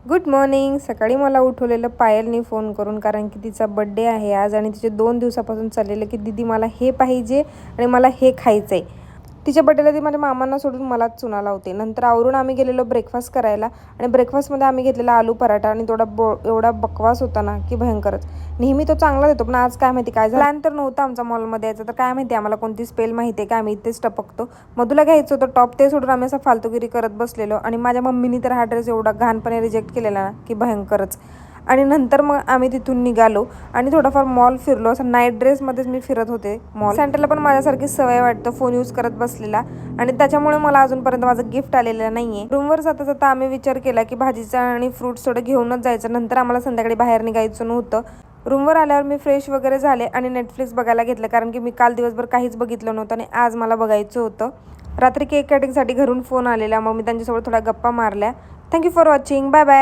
Good morning. सकाळी मला उठवलेलं पायलनी phone करून, कारण की तिचा बड्डे आहे आज आणि तिचे 2 दिवसापासून चाललेलं की दीदी मला हे पाहिजे आणि मला हे खायचं आहे. तिच्या बड्डेला ती माझ्या मामांना सोडून मलाच चुना लावते. नंतर आवरून आम्ही गेलेलो ब्रेकफास्ट करायला आणि ब्रेकफास्टमध्ये आम्ही घेतलेला आलू पराठा आणि एवढा बकवास होता ना की भयंकरच. नेहमी तो चांगला देतो, पण आज काय माहिती काय झालं. प्लॅन तर नव्हता आमचा मॉलमध्ये यायचा, तर काय माहिती आम्हाला कोणती स्पेल माहिती आहे का, आम्ही इथेच टपकतो. मधुला घ्यायचं होतं टॉप, ते सोडून आम्ही असं फालतूगिरी करत बसलेलो आणि माझ्या मम्मीनी तर हा ड्रेस एवढा घाणपणे रिजेक्ट केलेला ना की भयंकरच. आणि नंतर मग आम्ही तिथून निघालो आणि थोडाफार मॉल फिरलो. असं नाईट ड्रेसमध्येच मी फिरत होते मॉल. सेंटरला पण माझ्यासारखी सवय वाटतं फोन यूज करत बसलेला, आणि त्याच्यामुळे मला अजूनपर्यंत माझं गिफ्ट आलेलं नाही आहे. रूमवर जाता जाता आम्ही विचार केला की भाजीचा आणि फ्रूट्स थोडं घेऊनच जायचं. नंतर आम्हाला संध्याकाळी बाहेर निघायचं नव्हतं. रूमवर आल्यावर मी फ्रेश वगैरे झाले आणि नेटफ्लिक्स बघायला घेतलं, कारण की मी काल दिवसभर काहीच बघितलं नव्हतं आणि आज मला बघायचं होतं. रात्री केक कटिंगसाठी घरून फोन आलेला, मग मी त्यांच्यासोबत थोड्या गप्पा मारल्या. Thank you for watching. Bye bye.